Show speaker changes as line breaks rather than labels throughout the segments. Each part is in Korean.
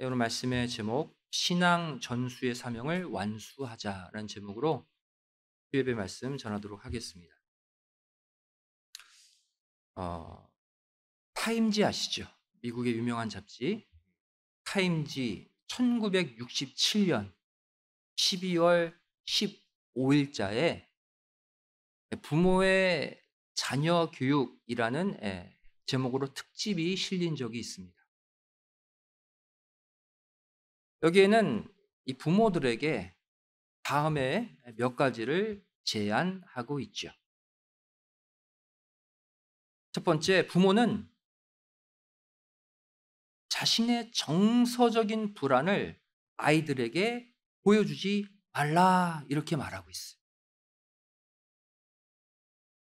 오늘 말씀의 제목 신앙 전수의 사명을 완수하자라는 제목으로 주일의 말씀 전하도록 하겠습니다. 어, 타임지 아시죠? 미국의 유명한 잡지 타임지 1967년 12월 15일자에 부모의 자녀 교육이라는 제목으로 특집이 실린 적이 있습니다. 여기에는 이 부모들에게 다음에 몇 가지를 제안하고 있죠. 첫 번째, 부모는 자신의 정서적인 불안을 아이들에게 보여주지 말라 이렇게 말하고 있어요.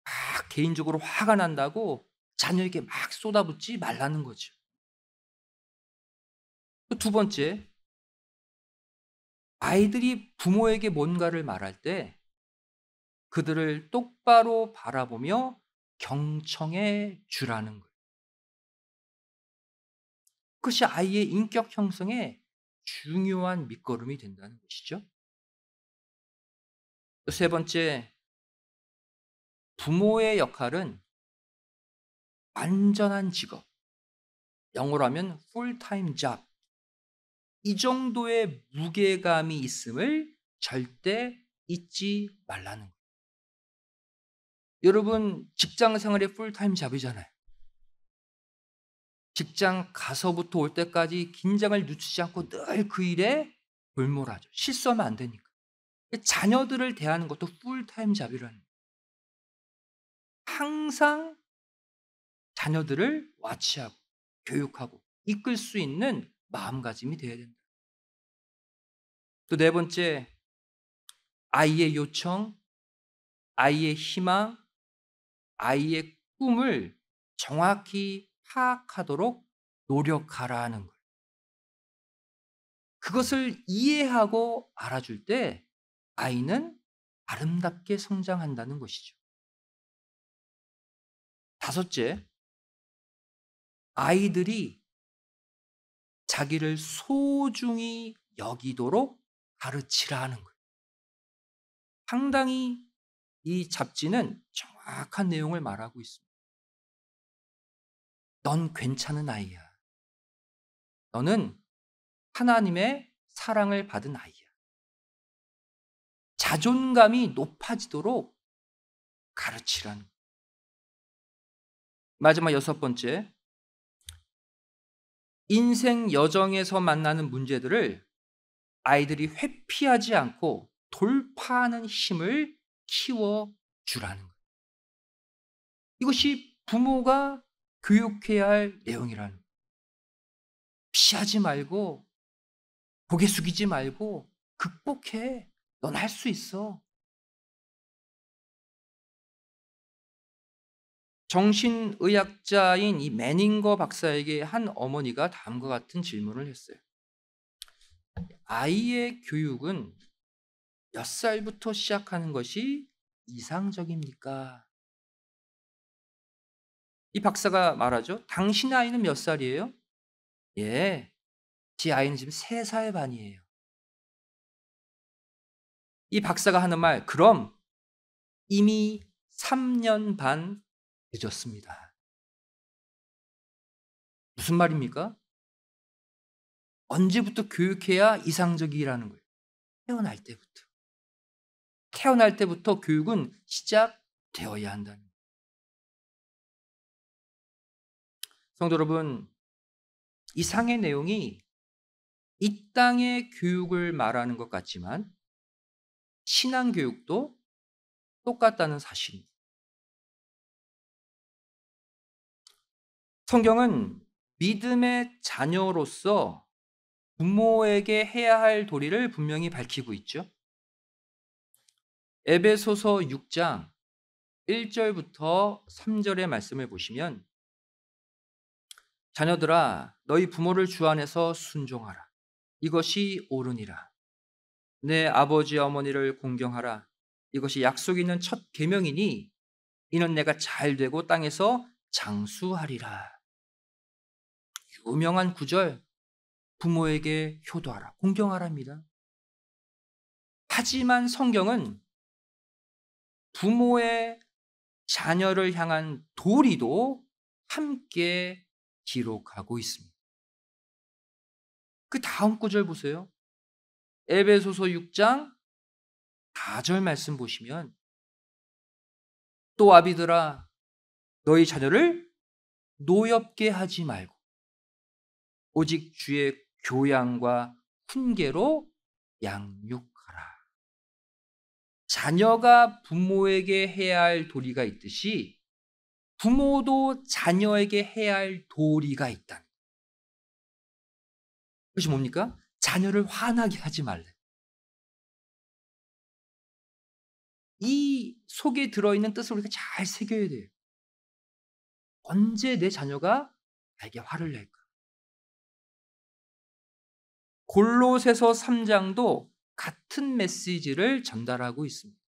막 개인적으로 화가 난다고 자녀에게 막 쏟아붓지 말라는 거죠. 또 두 번째, 아이들이 부모에게 뭔가를 말할 때 그들을 똑바로 바라보며 경청해 주라는 거예요. 그것이 아이의 인격 형성에 중요한 밑거름이 된다는 것이죠. 또 세 번째, 부모의 역할은 완전한 직업, 영어로 하면 풀타임 잡, 이 정도의 무게감이 있음을 절대 잊지 말라는 거예요. 여러분 직장 생활이 풀타임 잡이잖아요. 직장 가서부터 올 때까지 긴장을 늦추지 않고 늘 그 일에 골몰하죠. 실수하면 안 되니까. 자녀들을 대하는 것도 풀타임 잡이라는 거예요. 항상 자녀들을 와치하고 교육하고 이끌 수 있는 마음가짐이 되어야 된다. 또 네 번째, 아이의 요청, 아이의 희망, 아이의 꿈을 정확히 파악하도록 노력하라는 거예요. 그것을 이해하고 알아줄 때 아이는 아름답게 성장한다는 것이죠. 다섯째, 아이들이 자기를 소중히 여기도록 가르치라는 거예요. 상당히 이 잡지는 정확한 내용을 말하고 있습니다. 넌 괜찮은 아이야. 너는 하나님의 사랑을 받은 아이야. 자존감이 높아지도록 가르치라는 거예요. 마지막 여섯 번째, 인생 여정에서 만나는 문제들을 아이들이 회피하지 않고 돌파하는 힘을 키워주라는 거예요. 이것이 부모가 교육해야 할 내용이라는 거예요. 피하지 말고 고개 숙이지 말고 극복해. 넌 할 수 있어. 정신의학자인 이 매닝거 박사에게 한 어머니가 다음과 같은 질문을 했어요. 아이의 교육은 몇 살부터 시작하는 것이 이상적입니까? 이 박사가 말하죠. 당신 아이는 몇 살이에요? 예, 제 아이는 지금 3살 반이에요. 이 박사가 하는 말, 그럼 이미 3년 반 늦었습니다. 무슨 말입니까? 언제부터 교육해야 이상적이라는 거예요? 태어날 때부터. 태어날 때부터 교육은 시작되어야 한다는 거예요. 성도 여러분, 이상의 내용이 이 땅의 교육을 말하는 것 같지만 신앙 교육도 똑같다는 사실입니다. 성경은 믿음의 자녀로서 부모에게 해야 할 도리를 분명히 밝히고 있죠. 에베소서 6장 1절부터 3절의 말씀을 보시면 자녀들아 너희 부모를 주 안에서 순종하라. 이것이 옳으니라. 내 아버지 어머니를 공경하라. 이것이 약속 있는 첫 계명이니 이는 내가 잘 되고 땅에서 장수하리라. 유명한 구절. 부모에게 효도하라, 공경하랍니다. 하지만 성경은 부모의 자녀를 향한 도리도 함께 기록하고 있습니다. 그 다음 구절 보세요. 에베소서 6장 4절 말씀 보시면, 또 아비들아 너희 자녀를 노엽게 하지 말고 오직 주의 교양과 훈계로 양육하라. 자녀가 부모에게 해야 할 도리가 있듯이 부모도 자녀에게 해야 할 도리가 있다. 그것이 뭡니까? 자녀를 화나게 하지 말래. 이 속에 들어있는 뜻을 우리가 잘 새겨야 돼요. 언제 내 자녀가 나에게 화를 낼까? 골로새서 3장도 같은 메시지를 전달하고 있습니다.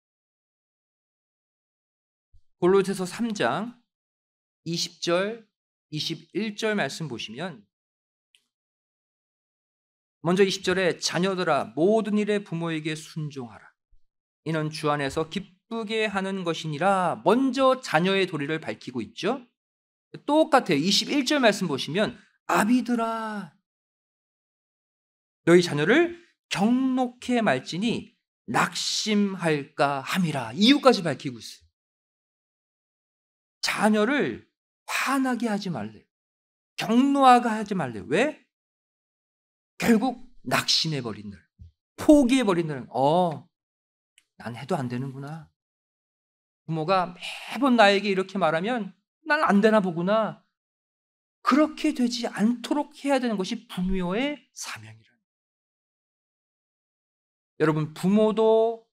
골로새서 3장 20절, 21절 말씀 보시면, 먼저 20절에 자녀들아 모든 일에 부모에게 순종하라. 이는 주 안에서 기쁘게 하는 것이니라. 먼저 자녀의 도리를 밝히고 있죠. 똑같아요. 21절 말씀 보시면 아비들아 너희 자녀를 경록해 말지니 낙심할까 함이라. 이유까지 밝히고 있어요. 자녀를 화나게 하지 말래. 경노하게 하지 말래. 왜? 결국 낙심해버린다. 포기해버린다는, 난 해도 안 되는구나. 부모가 매번 나에게 이렇게 말하면 난 안 되나 보구나. 그렇게 되지 않도록 해야 되는 것이 부모의 사명이라. 여러분, 부모도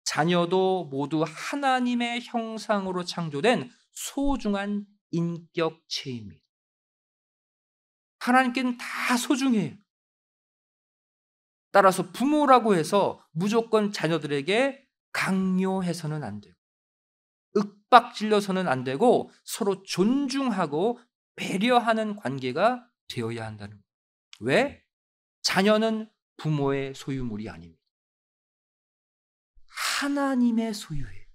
자녀도 모두 하나님의 형상으로 창조된 소중한 인격체입니다. 하나님께는 다 소중해요. 따라서 부모라고 해서 무조건 자녀들에게 강요해서는 안 되고 윽박질러서는 안 되고 서로 존중하고 배려하는 관계가 되어야 한다는 거예요. 왜? 자녀는 부모의 소유물이 아닙니다. 하나님의 소유예요.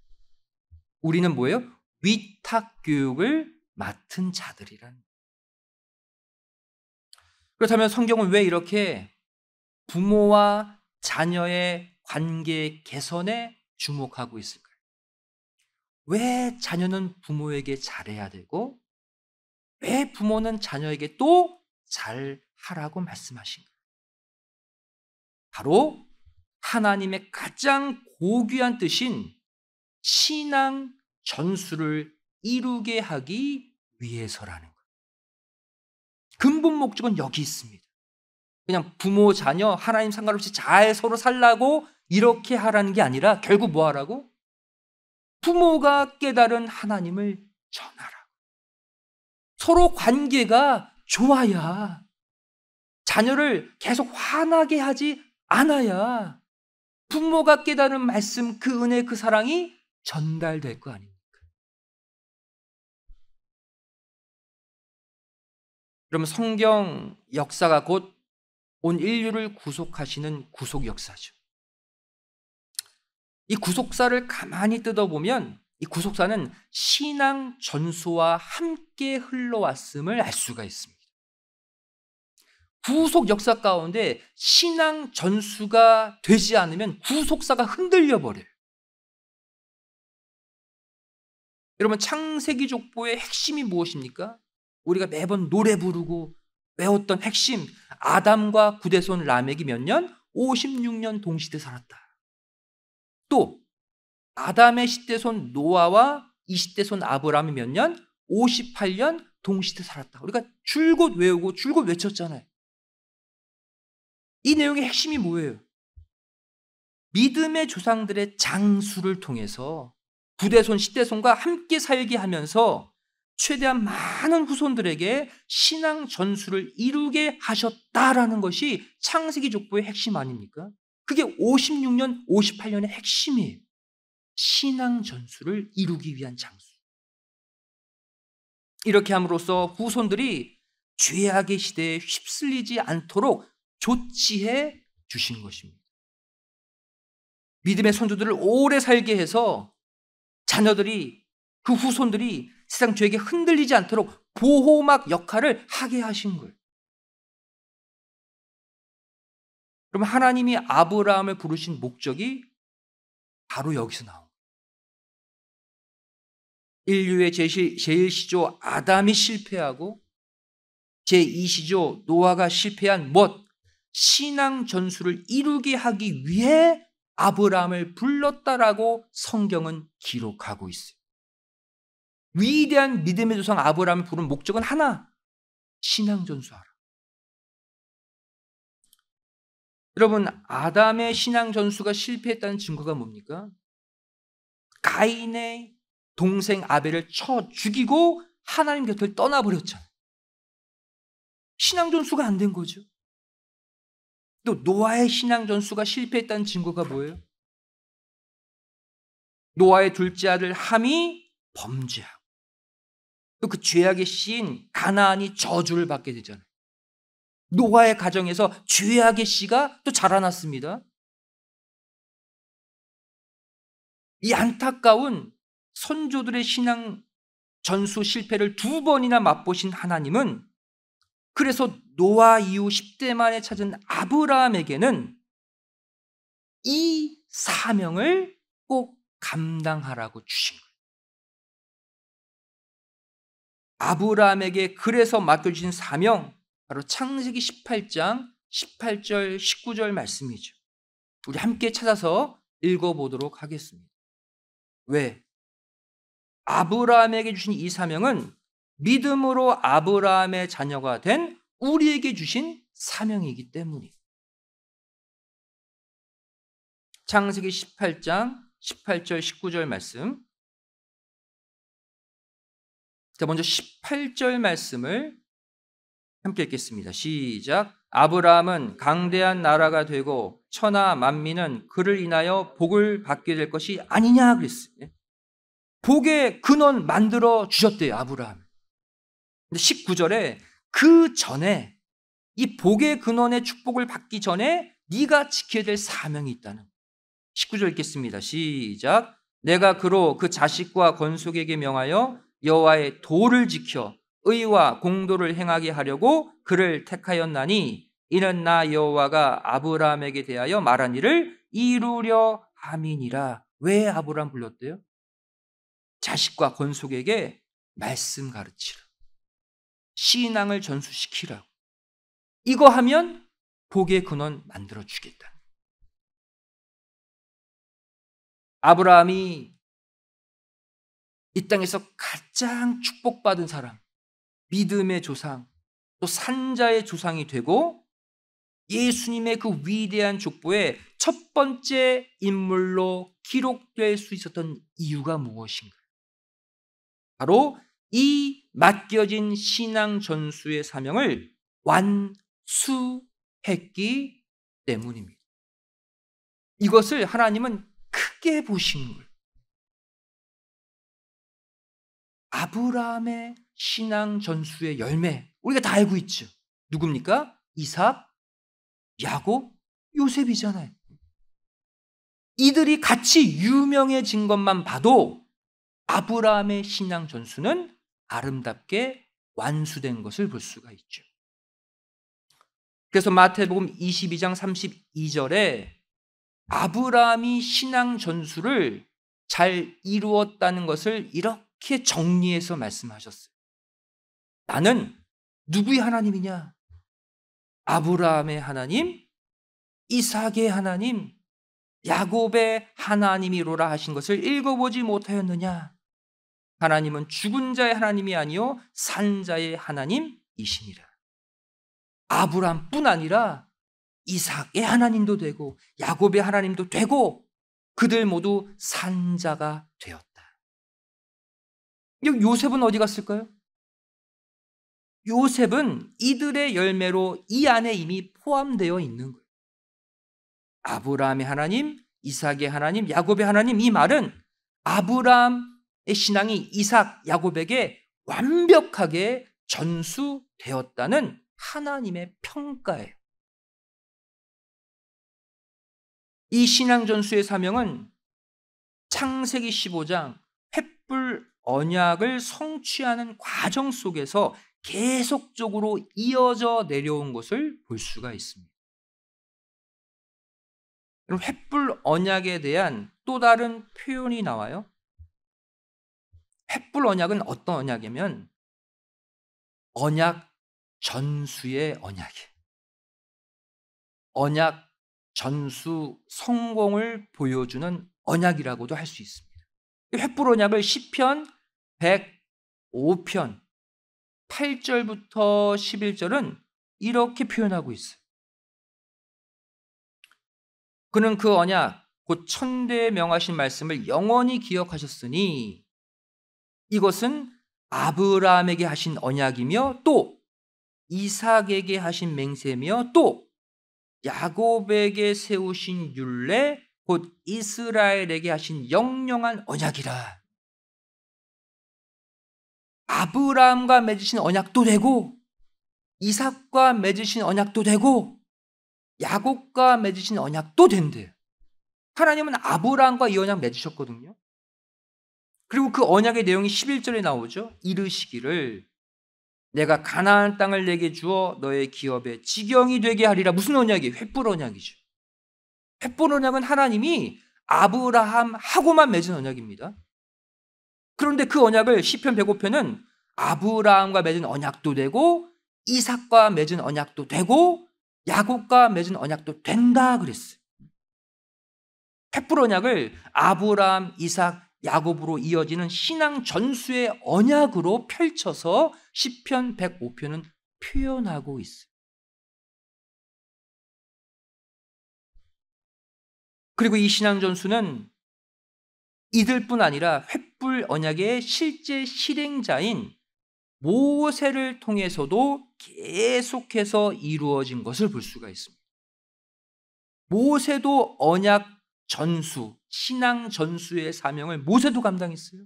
우리는 뭐예요? 위탁 교육을 맡은 자들이란. 그렇다면 성경은 왜 이렇게 부모와 자녀의 관계 개선에 주목하고 있을까요? 왜 자녀는 부모에게 잘해야 되고 왜 부모는 자녀에게 또 잘하라고 말씀하신가요? 바로 하나님의 가장 고귀한 뜻인 신앙 전수를 이루게 하기 위해서라는 거예요. 근본 목적은 여기 있습니다. 그냥 부모, 자녀, 하나님 상관없이 잘 서로 살라고 이렇게 하라는 게 아니라 결국 뭐 하라고? 부모가 깨달은 하나님을 전하라고. 서로 관계가 좋아야, 자녀를 계속 화나게 하지 않아야 부모가 깨달은 말씀, 그 은혜, 그 사랑이 전달될 거 아닙니까? 그럼 성경 역사가 곧 온 인류를 구속하시는 구속 역사죠. 이 구속사를 가만히 뜯어보면 이 구속사는 신앙 전수와 함께 흘러왔음을 알 수가 있습니다. 구속 역사 가운데 신앙 전수가 되지 않으면 구속사가 흔들려 버려요. 여러분, 창세기 족보의 핵심이 무엇입니까? 우리가 매번 노래 부르고 외웠던 핵심, 아담과 구대손 라멕이 몇 년? 56년 동시대 살았다. 또 아담의 10대손 노아와 20대손 아브라함이 몇 년? 58년 동시대 살았다. 우리가 줄곧 외우고 줄곧 외쳤잖아요. 이 내용의 핵심이 뭐예요? 믿음의 조상들의 장수를 통해서 구대손, 10대손과 함께 살게 하면서 최대한 많은 후손들에게 신앙 전수를 이루게 하셨다라는 것이 창세기 족보의 핵심 아닙니까? 그게 56년, 58년의 핵심이에요. 신앙 전수를 이루기 위한 장수. 이렇게 함으로써 후손들이 죄악의 시대에 휩쓸리지 않도록 조치해 주신 것입니다. 믿음의 선조들을 오래 살게 해서 자녀들이, 그 후손들이 세상 죄에게 흔들리지 않도록 보호막 역할을 하게 하신 거예요. 그러면 하나님이 아브라함을 부르신 목적이 바로 여기서 나온 거예요. 인류의 제1시조 아담이 실패하고 제2시조 노아가 실패한 신앙 전수를 이루게 하기 위해 아브라함을 불렀다라고 성경은 기록하고 있어요. 위대한 믿음의 조상 아브라함을 부른 목적은 하나, 신앙 전수하라. 여러분, 아담의 신앙 전수가 실패했다는 증거가 뭡니까? 가인의 동생 아벨을 쳐 죽이고 하나님 곁을 떠나버렸잖아요. 신앙 전수가 안 된 거죠. 또 노아의 신앙 전수가 실패했다는 증거가 뭐예요? 노아의 둘째 아들 함이 범죄하고 또 그 죄악의 씨인 가나안이 저주를 받게 되잖아요. 노아의 가정에서 죄악의 씨가 또 자라났습니다. 이 안타까운 선조들의 신앙 전수 실패를 2번이나 맛보신 하나님은 그래서 노아 이후 10대 만에 찾은 아브라함에게는 이 사명을 꼭 감당하라고 주신 거예요. 아브라함에게 그래서 맡겨주신 사명, 바로 창세기 18장 18절 19절 말씀이죠. 우리 함께 찾아서 읽어보도록 하겠습니다. 왜? 아브라함에게 주신 이 사명은 믿음으로 아브라함의 자녀가 된 우리에게 주신 사명이기 때문이에요. 창세기 18장 18절 19절 말씀. 자, 먼저 18절 말씀을 함께 읽겠습니다. 시작. 아브라함은 강대한 나라가 되고 천하 만민은 그를 인하여 복을 받게 될 것이 아니냐 그랬어요. 복의 근원 만들어 주셨대요, 아브라함. 근데 19절에 그 전에 이 복의 근원의 축복을 받기 전에 네가 지켜야 될 사명이 있다는. 19절 읽겠습니다. 시작. 내가 그로 그 자식과 건속에게 명하여 여호와의 도를 지켜 의와 공도를 행하게 하려고 그를 택하였나니 이는 나 여호와가 아브라함에게 대하여 말한 일을 이루려 함이니라. 왜 아브라함 불렀대요? 자식과 건속에게 말씀 가르치라. 신앙을 전수시키라고. 이거 하면 복의 근원 만들어 주겠다. 아브라함이 이 땅에서 가장 축복받은 사람, 믿음의 조상, 또 산자의 조상이 되고 예수님의 그 위대한 족보의 첫 번째 인물로 기록될 수 있었던 이유가 무엇인가? 바로 이 맡겨진 신앙 전수의 사명을 완수했기 때문입니다. 이것을 하나님은 크게 보신 거예요. 아브라함의 신앙 전수의 열매, 우리가 다 알고 있죠. 누굽니까? 이삭, 야곱, 요셉이잖아요. 이들이 같이 유명해진 것만 봐도 아브라함의 신앙 전수는 아름답게 완수된 것을 볼 수가 있죠. 그래서 마태복음 22장 32절에 아브라함이 신앙 전수를 잘 이루었다는 것을 이렇게 정리해서 말씀하셨어요. 나는 누구의 하나님이냐? 아브라함의 하나님, 이삭의 하나님, 야곱의 하나님이로라 하신 것을 읽어보지 못하였느냐? 하나님은 죽은 자의 하나님이 아니요 산 자의 하나님이시니라. 아브라함뿐 아니라 이삭의 하나님도 되고 야곱의 하나님도 되고 그들 모두 산 자가 되었다. 요셉은 어디 갔을까요? 요셉은 이들의 열매로 이 안에 이미 포함되어 있는 거예요. 아브라함의 하나님, 이삭의 하나님, 야곱의 하나님, 이 말은 아브라함의 신앙이 이삭, 야곱에게 완벽하게 전수되었다는 하나님의 평가예요. 이 신앙 전수의 사명은 창세기 15장 횃불 언약을 성취하는 과정 속에서 계속적으로 이어져 내려온 것을 볼 수가 있습니다. 그럼 횃불 언약에 대한 또 다른 표현이 나와요. 횃불 언약은 어떤 언약이냐면 언약 전수의 언약이에요. 언약 전수 성공을 보여주는 언약이라고도 할 수 있습니다. 횃불 언약을 시편 105편 8절부터 11절은 이렇게 표현하고 있어요. 그는 그 언약 곧 천대에 명하신 말씀을 영원히 기억하셨으니 이것은 아브라함에게 하신 언약이며 또 이삭에게 하신 맹세며 또 야곱에게 세우신 율례 곧 이스라엘에게 하신 영영한 언약이라. 아브라함과 맺으신 언약도 되고 이삭과 맺으신 언약도 되고 야곱과 맺으신 언약도 된대요. 하나님은 아브라함과 이 언약 맺으셨거든요. 그리고 그 언약의 내용이 11절에 나오죠. 이르시기를 내가 가나안 땅을 내게 주어 너의 기업에 지경이 되게 하리라. 무슨 언약이에요? 횃불 언약이죠. 횃불 언약은 하나님이 아브라함하고만 맺은 언약입니다. 그런데 그 언약을 시편 105편은 아브라함과 맺은 언약도 되고 이삭과 맺은 언약도 되고 야곱과 맺은 언약도 된다 그랬어요. 횃불 언약을 아브라함, 이삭, 야곱으로 이어지는 신앙 전수의 언약으로 펼쳐서 시편 105편은 표현하고 있어요. 그리고 이 신앙 전수는 이들뿐 아니라 횃불 언약의 실제 실행자인 모세를 통해서도 계속해서 이루어진 것을 볼 수가 있습니다. 모세도 언약 전수, 신앙 전수의 사명을 모세도 감당했어요.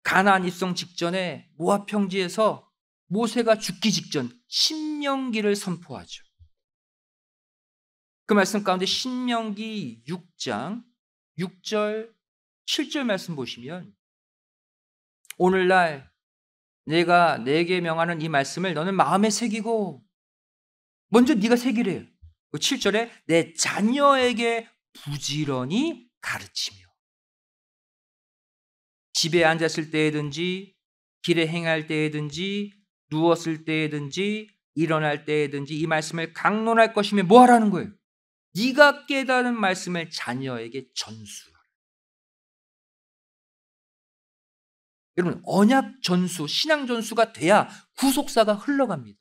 가나안 입성 직전에 모압 평지에서 모세가 죽기 직전 신명기를 선포하죠. 그 말씀 가운데 신명기 6장 6절 7절 말씀 보시면 오늘날 내가 내게 명하는 이 말씀을 너는 마음에 새기고 먼저 네가 새기래요. 7절에 내 자녀에게 부지런히 가르치며 집에 앉았을 때에든지 길에 행할 때에든지 누웠을 때에든지 일어날 때에든지 이 말씀을 강론할 것이며 뭐 하라는 거예요? 네가 깨달은 말씀을 자녀에게 전수하라. 여러분 언약 전수, 신앙 전수가 돼야 구속사가 흘러갑니다.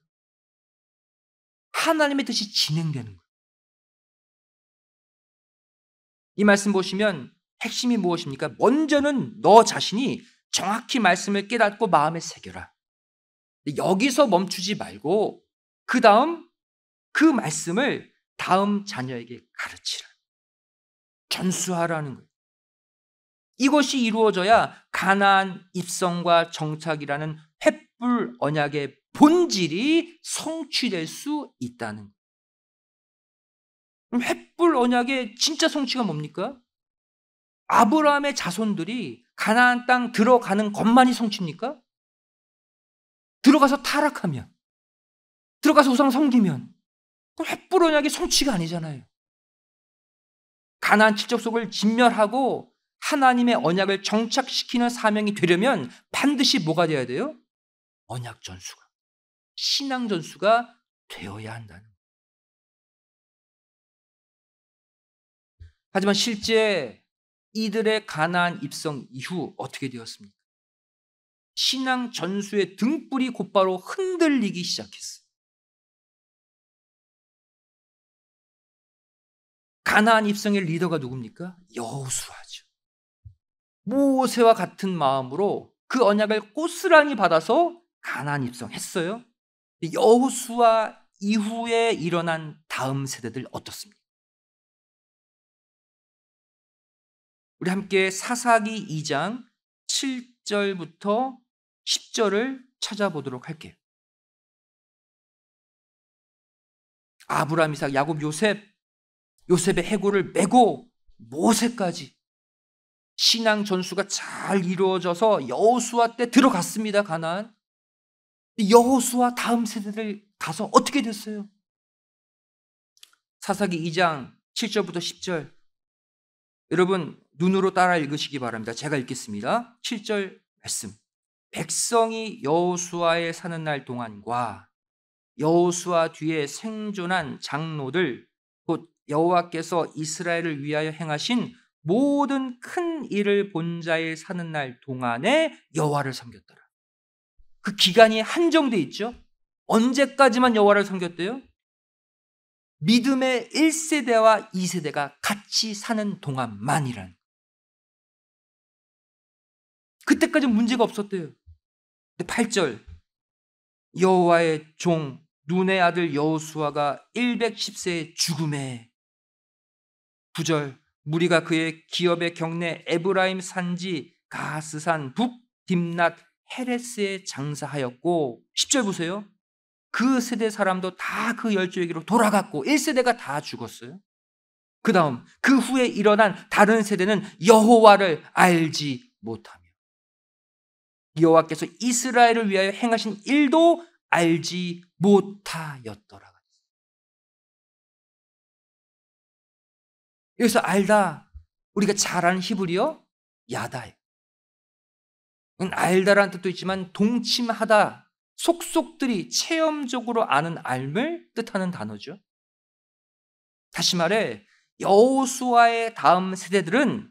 하나님의 뜻이 진행되는 거예요. 이 말씀 보시면 핵심이 무엇입니까? 먼저는 너 자신이 정확히 말씀을 깨닫고 마음에 새겨라. 여기서 멈추지 말고 그 다음 그 말씀을 다음 자녀에게 가르치라. 전수하라는 거예요. 이것이 이루어져야 가나안 입성과 정착이라는 횃불 언약의 본질이 성취될 수 있다는 거예요. 그럼 횃불 언약의 진짜 성취가 뭡니까? 아브라함의 자손들이 가나안 땅 들어가는 것만이 성취입니까? 들어가서 타락하면, 들어가서 우상 섬기면 그럼 횃불 언약의 성취가 아니잖아요. 가나안 칠족속을 진멸하고 하나님의 언약을 정착시키는 사명이 되려면 반드시 뭐가 돼야 돼요? 언약 전수가, 신앙 전수가 되어야 한다는 거예요. 하지만 실제 이들의 가나안 입성 이후 어떻게 되었습니까? 신앙 전수의 등불이 곧바로 흔들리기 시작했어요. 가나안 입성의 리더가 누굽니까? 여호수아죠. 모세와 같은 마음으로 그 언약을 고스란히 받아서 가나안 입성했어요. 여호수아 이후에 일어난 다음 세대들 어떻습니까? 우리 함께 사사기 2장 7절부터 10절을 찾아보도록 할게요. 아브라함, 이삭, 야곱, 요셉 요셉의 해골을 메고 모세까지 신앙 전수가 잘 이루어져서 여호수아 때 들어갔습니다. 가나안. 여호수아 다음 세대들 가서 어떻게 됐어요? 사사기 2장 7절부터 10절. 여러분 눈으로 따라 읽으시기 바랍니다. 제가 읽겠습니다. 7절 말씀. 백성이 여호수아에 사는 날 동안과 여호수아 뒤에 생존한 장로들 곧 여호와께서 이스라엘을 위하여 행하신 모든 큰 일을 본 자의 사는 날 동안에 여호와를 섬겼더라. 그 기간이 한정돼 있죠. 언제까지만 여호와를 섬겼대요? 믿음의 1세대와 2세대가 같이 사는 동안만이란. 그때까지는 문제가 없었대요. 근데 8절 여호와의 종 눈의 아들 여호수아가 110세의 죽음에 9절 무리가 그의 기업의 경내 에브라임 산지 가스산 북 딥낫 헤레스에 장사하였고 10절 보세요. 그 세대 사람도 다 그 열조에게로 돌아갔고 1세대가 다 죽었어요. 그 다음 그 후에 일어난 다른 세대는 여호와를 알지 못하며 여호와께서 이스라엘을 위하여 행하신 일도 알지 못하였더라. 여기서 알다 우리가 잘 아는 히브리어 야다예요. 알다라는 뜻도 있지만 동침하다 속속들이 체험적으로 아는 알을 뜻하는 단어죠. 다시 말해 여호수아의 다음 세대들은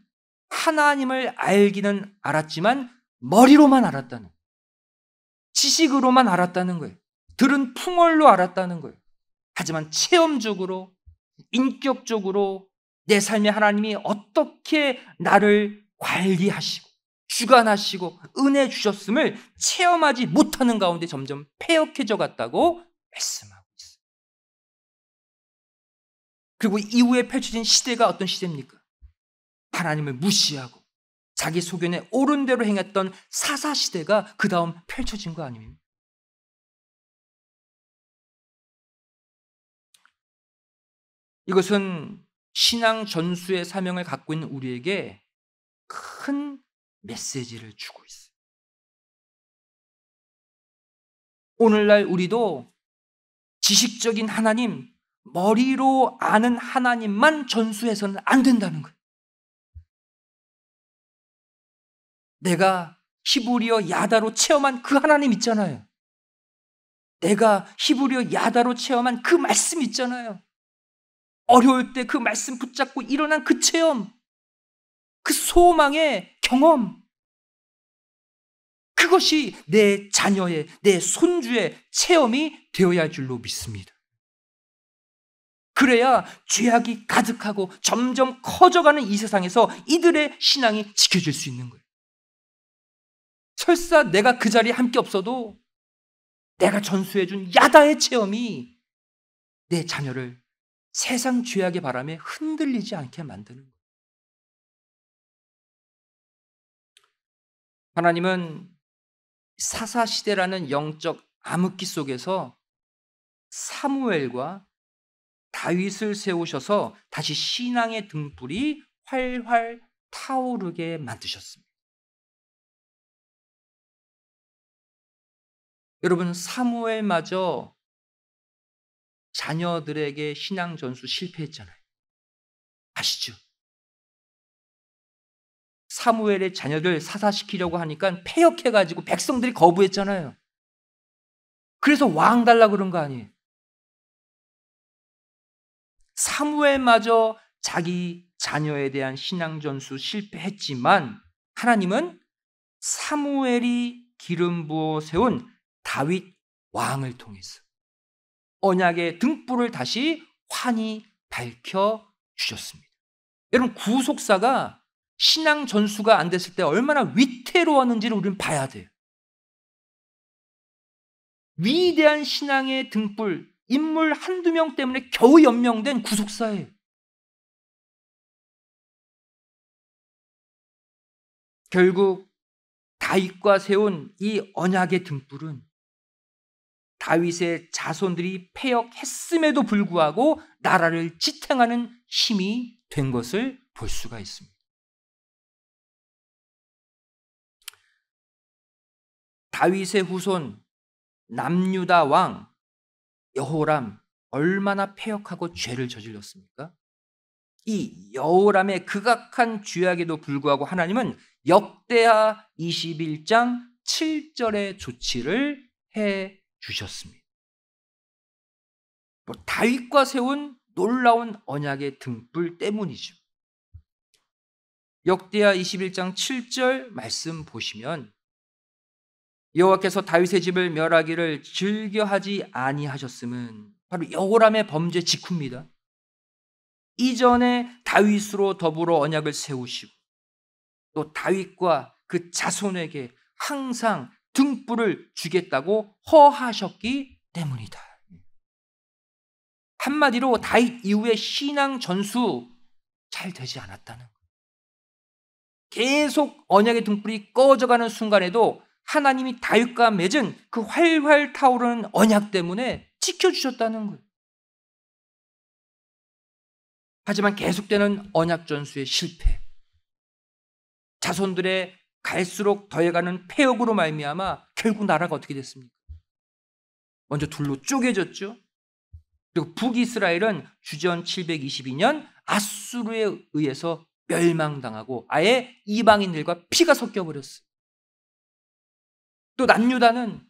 하나님을 알기는 알았지만 머리로만 알았다는 거예요. 지식으로만 알았다는 거예요. 들은 풍월로 알았다는 거예요. 하지만 체험적으로 인격적으로 내 삶에 하나님이 어떻게 나를 관리하시고 주관하시고 은혜 주셨음을 체험하지 못하는 가운데 점점 패역해져 갔다고 말씀하고 있어요. 그리고 이후에 펼쳐진 시대가 어떤 시대입니까? 하나님을 무시하고 자기 소견에 옳은 대로 행했던 사사시대가 그 다음 펼쳐진 거 아닙니까? 이것은 신앙 전수의 사명을 갖고 있는 우리에게 큰 메시지를 주고 있어요. 오늘날 우리도 지식적인 하나님, 머리로 아는 하나님만 전수해서는 안 된다는 거예요. 내가 히브리어 야다로 체험한 그 하나님 있잖아요. 내가 히브리어 야다로 체험한 그 말씀 있잖아요. 어려울 때 그 말씀 붙잡고 일어난 그 체험, 그 소망의 경험, 그것이 내 자녀의, 내 손주의 체험이 되어야 할 줄로 믿습니다. 그래야 죄악이 가득하고 점점 커져가는 이 세상에서 이들의 신앙이 지켜질 수 있는 거예요. 설사 내가 그 자리에 함께 없어도 내가 전수해준 야다의 체험이 내 자녀를 세상 죄악의 바람에 흔들리지 않게 만드는 거예요. 하나님은 사사시대라는 영적 암흑기 속에서 사무엘과 다윗을 세우셔서 다시 신앙의 등불이 활활 타오르게 만드셨습니다. 여러분, 사무엘마저 자녀들에게 신앙 전수 실패했잖아요. 아시죠? 사무엘의 자녀들 사사시키려고 하니까 패역해가지고 백성들이 거부했잖아요. 그래서 왕 달라고 그런 거 아니에요. 사무엘마저 자기 자녀에 대한 신앙 전수 실패했지만 하나님은 사무엘이 기름 부어 세운 다윗 왕을 통해서 언약의 등불을 다시 환히 밝혀 주셨습니다. 여러분, 구속사가 신앙 전수가 안 됐을 때 얼마나 위태로웠는지를 우리는 봐야 돼요. 위대한 신앙의 등불, 인물 한두 명 때문에 겨우 연명된 구속사예요. 결국 다윗과 세운 이 언약의 등불은 다윗의 자손들이 패역했음에도 불구하고 나라를 지탱하는 힘이 된 것을 볼 수가 있습니다. 다윗의 후손 남유다 왕 여호람, 얼마나 패역하고 죄를 저질렀습니까? 이 여호람의 극악한 죄악에도 불구하고 하나님은 역대하 21장 7절의 조치를 해 주셨습니다. 다윗과 세운 놀라운 언약의 등불 때문이죠. 역대하 21장 7절 말씀 보시면 여호와께서 다윗의 집을 멸하기를 즐겨하지 아니하셨음은 바로 여호람의 범죄 직후입니다. 이전에 다윗으로 더불어 언약을 세우시고 또 다윗과 그 자손에게 항상 등불을 주겠다고 허하셨기 때문이다. 한마디로 다윗 이후의 신앙 전수 잘 되지 않았다는 거예요. 계속 언약의 등불이 꺼져가는 순간에도 하나님이 다윗과 맺은 그 활활 타오르는 언약 때문에 지켜주셨다는 거예요. 하지만 계속되는 언약 전수의 실패, 자손들의 갈수록 더해가는 패역으로 말미암아 결국 나라가 어떻게 됐습니까? 먼저 둘로 쪼개졌죠. 그리고 북이스라엘은 주전 722년 아수르에 의해서 멸망당하고 아예 이방인들과 피가 섞여버렸어요. 또 남유다는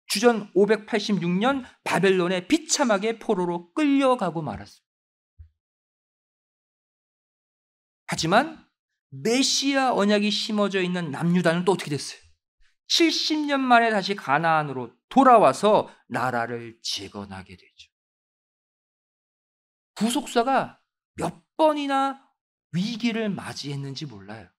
주전 586년 바벨론에 비참하게 포로로 끌려가고 말았어요. 하지만 메시아 언약이 심어져 있는 남유다는 또 어떻게 됐어요? 70년 만에 다시 가나안으로 돌아와서 나라를 재건하게 되죠. 구속사가 몇 번이나 위기를 맞이했는지 몰라요.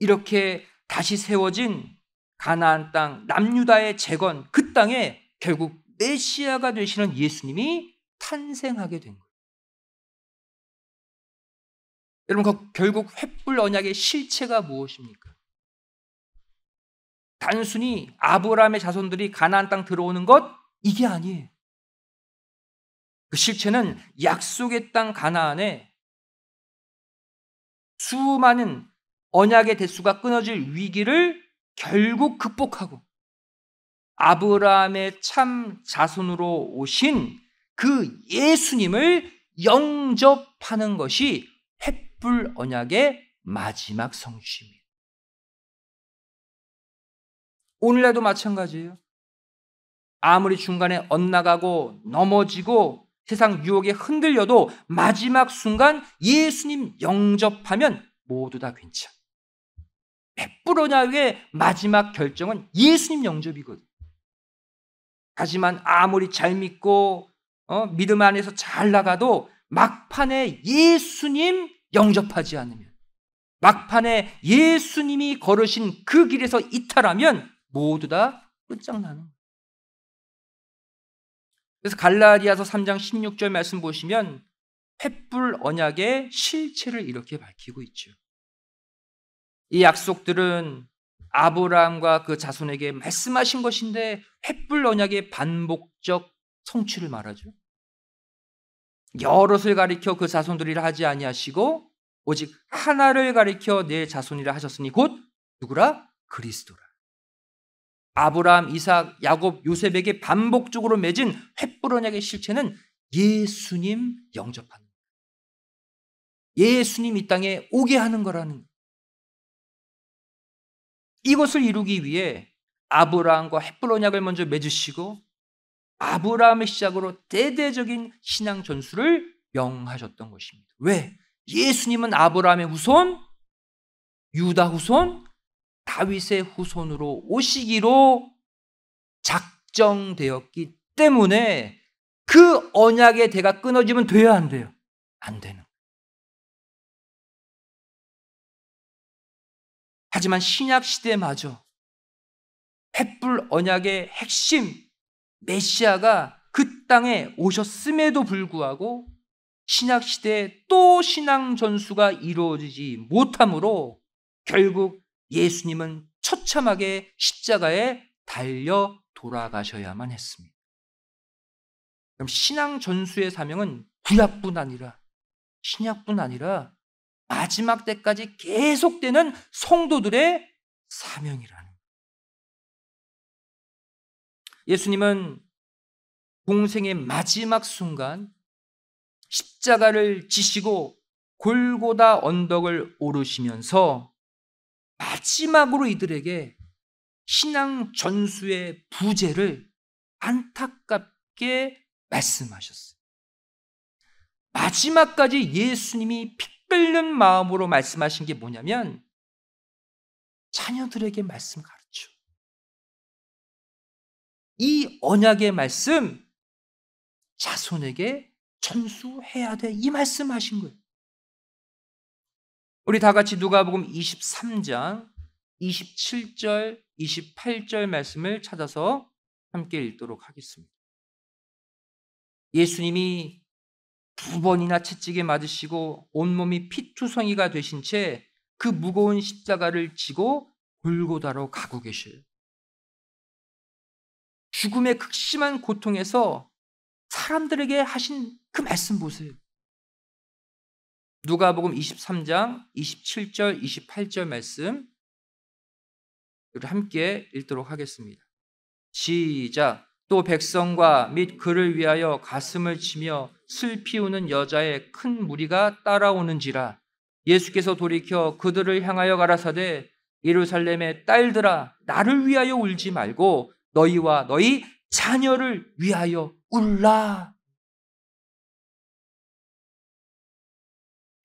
이렇게 다시 세워진 가나안 땅 남유다의 재건, 그 땅에 결국 메시아가 되시는 예수님이 탄생하게 된 거예요. 여러분, 결국 횃불 언약의 실체가 무엇입니까? 단순히 아브라함의 자손들이 가나안 땅 들어오는 것, 이게 아니에요. 그 실체는 약속의 땅 가나안에 수많은 언약의 대수가 끊어질 위기를 결국 극복하고 아브라함의 참 자손으로 오신 그 예수님을 영접하는 것이 횃불 언약의 마지막 성취입니다. 오늘날도 마찬가지예요. 아무리 중간에 엇나가고 넘어지고 세상 유혹에 흔들려도 마지막 순간 예수님 영접하면 모두 다 괜찮아. 횃불 언약의 마지막 결정은 예수님 영접이거든. 하지만 아무리 잘 믿고 믿음 안에서 잘 나가도 막판에 예수님 영접하지 않으면, 막판에 예수님이 걸으신 그 길에서 이탈하면 모두 다 끝장나는 거예요. 그래서 갈라디아서 3장 16절 말씀 보시면 횃불 언약의 실체를 이렇게 밝히고 있죠. 이 약속들은 아브라함과 그 자손에게 말씀하신 것인데 횃불 언약의 반복적 성취를 말하죠. 여럿을 가리켜 그 자손들이라 하지 아니하시고 오직 하나를 가리켜 내 자손이라 하셨으니 곧 누구라? 그리스도라. 아브라함, 이삭, 야곱, 요셉에게 반복적으로 맺은 횃불 언약의 실체는 예수님 영접하는 거예요. 예수님 이 땅에 오게 하는 거라는 거예요. 이것을 이루기 위해 아브라함과 횃불 언약을 먼저 맺으시고 아브라함의 시작으로 대대적인 신앙 전수를 명하셨던 것입니다. 왜? 예수님은 아브라함의 후손, 유다 후손, 다윗의 후손으로 오시기로 작정되었기 때문에 그 언약의 대가 끊어지면 돼야 안 돼요? 안 되는. 하지만 신약 시대마저 횃불 언약의 핵심 메시아가 그 땅에 오셨음에도 불구하고 신약 시대에 또 신앙 전수가 이루어지지 못하므로 결국 예수님은 처참하게 십자가에 달려 돌아가셔야만 했습니다. 그럼 신앙 전수의 사명은 구약뿐 아니라 신약뿐 아니라 마지막 때까지 계속되는 성도들의 사명이라는 거예요. 예수님은 공생의 마지막 순간 십자가를 지시고 골고다 언덕을 오르시면서 마지막으로 이들에게 신앙 전수의 부재를 안타깝게 말씀하셨어요. 마지막까지 예수님이 피 끓는 마음으로 말씀하신 게 뭐냐면 자녀들에게 말씀 가르쳐. 이 언약의 말씀 자손에게 전수해야 돼. 이 말씀하신 거예요. 우리 다 같이 누가복음 23장 27절, 28절 말씀을 찾아서 함께 읽도록 하겠습니다. 예수님이 2번이나 채찍에 맞으시고 온몸이 피투성이가 되신 채 그 무거운 십자가를 지고 골고다로 가고 계셔요. 죽음의 극심한 고통에서 사람들에게 하신 그 말씀 보세요. 누가복음 23장 27절, 28절 말씀 함께 읽도록 하겠습니다. 시작. 또 백성과 및 그를 위하여 가슴을 치며 슬피 우는 여자의 큰 무리가 따라오는지라. 예수께서 돌이켜 그들을 향하여 가라사대 예루살렘의 딸들아 나를 위하여 울지 말고 너희와 너희 자녀를 위하여 울라.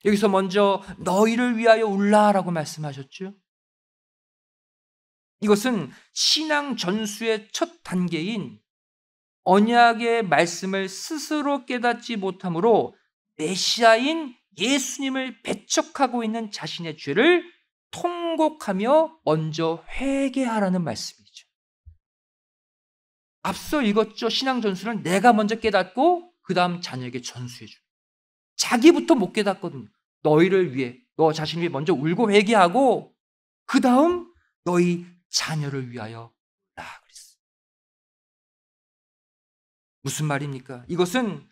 여기서 먼저 너희를 위하여 울라라고 말씀하셨죠. 이것은 신앙 전수의 첫 단계인 언약의 말씀을 스스로 깨닫지 못함으로 메시아인 예수님을 배척하고 있는 자신의 죄를 통곡하며 먼저 회개하라는 말씀이죠. 앞서 읽었죠. 신앙 전수는 내가 먼저 깨닫고 그 다음 자녀에게 전수해 줘. 자기부터 못 깨닫거든요. 너희를 위해, 너 자신을 위해 먼저 울고 회개하고 그 다음 너희 자녀를 위하여 울라 그랬어요. 무슨 말입니까? 이것은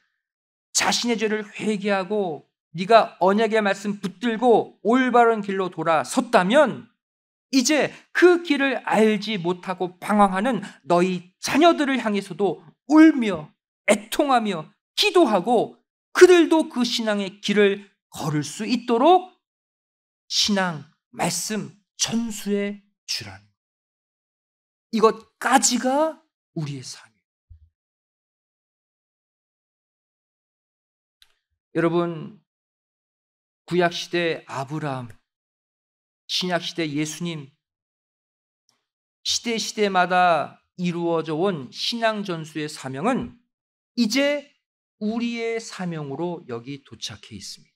자신의 죄를 회개하고 네가 언약의 말씀 붙들고 올바른 길로 돌아섰다면 이제 그 길을 알지 못하고 방황하는 너희 자녀들을 향해서도 울며 애통하며 기도하고 그들도 그 신앙의 길을 걸을 수 있도록 신앙, 말씀, 전수해 주라는 이것까지가 우리의 삶이에요. 여러분, 구약시대 아브라함, 신약시대 예수님, 시대마다 이루어져 온 신앙 전수의 사명은 이제 우리의 사명으로 여기 도착해 있습니다.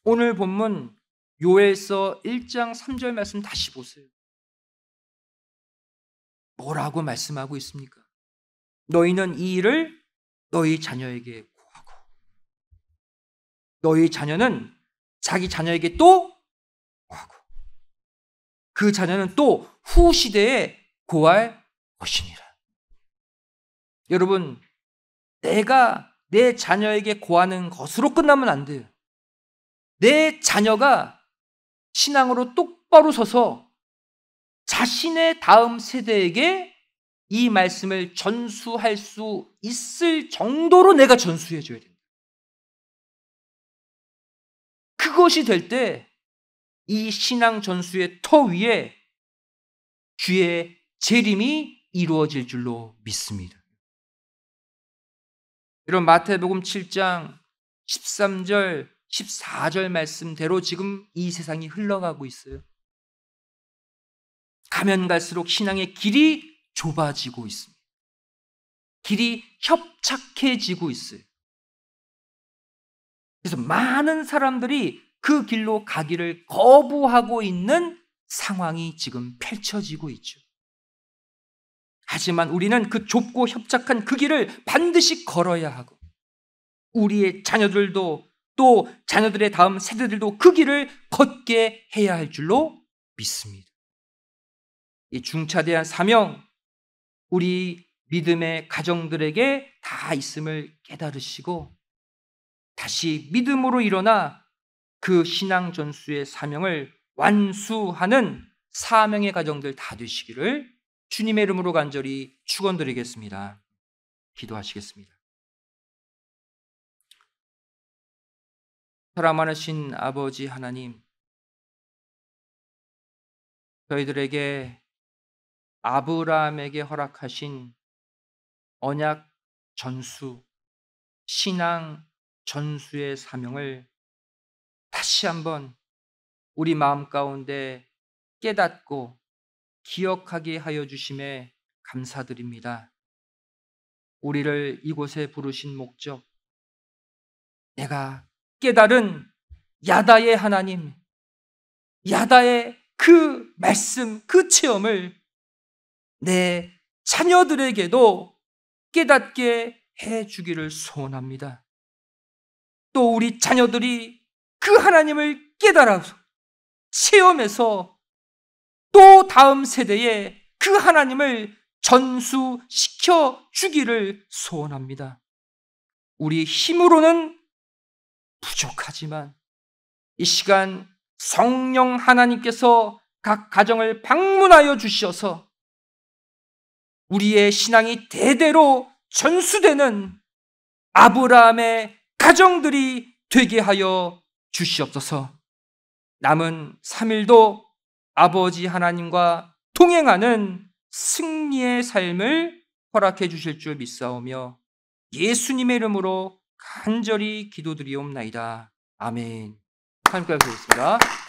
오늘 본문 요엘서 1장 3절 말씀 다시 보세요. 뭐라고 말씀하고 있습니까? 너희는 이 일을 너희 자녀에게 고하고 너희 자녀는 자기 자녀에게 또 고하고 그 자녀는 또 후시대에 고할 것이니라. 여러분, 내가 내 자녀에게 고하는 것으로 끝나면 안 돼요. 내 자녀가 신앙으로 똑바로 서서 자신의 다음 세대에게 이 말씀을 전수할 수 있을 정도로 내가 전수해 줘야 됩니다. 그것이 될 때 이 신앙 전수의 터 위에 주의 재림이 이루어질 줄로 믿습니다. 여러분, 마태복음 7장 13절, 14절 말씀대로 지금 이 세상이 흘러가고 있어요. 가면 갈수록 신앙의 길이 좁아지고 있습니다. 길이 협착해지고 있어요. 그래서 많은 사람들이 그 길로 가기를 거부하고 있는 상황이 지금 펼쳐지고 있죠. 하지만 우리는 그 좁고 협착한 그 길을 반드시 걸어야 하고 우리의 자녀들도 또 자녀들의 다음 세대들도 그 길을 걷게 해야 할 줄로 믿습니다. 이 중차대한 사명, 우리 믿음의 가정들에게 다 있음을 깨달으시고 다시 믿음으로 일어나 그 신앙 전수의 사명을 완수하는 사명의 가정들 다 되시기를 주님의 이름으로 간절히 축원드리겠습니다. 기도하시겠습니다. 사랑 많으신 아버지 하나님, 저희들에게 아브라함에게 허락하신 언약 전수, 신앙 전수의 사명을 다시 한번 우리 마음 가운데 깨닫고 기억하게 하여 주심에 감사드립니다. 우리를 이곳에 부르신 목적, 내가 깨달은 야다의 하나님, 야다의 그 말씀, 그 체험을 내 자녀들에게도 깨닫게 해 주기를 소원합니다. 또 우리 자녀들이 그 하나님을 깨달아서 체험해서 또 다음 세대에 그 하나님을 전수시켜 주기를 소원합니다. 우리 힘으로는 부족하지만 이 시간 성령 하나님께서 각 가정을 방문하여 주셔서 우리의 신앙이 대대로 전수되는 아브라함의 가정들이 되게 하여 주시옵소서. 남은 3일도 아버지 하나님과 동행하는 승리의 삶을 허락해 주실 줄 믿사오며 예수님의 이름으로 간절히 기도드리옵나이다. 아멘. 하나님께 감사드리겠습니다.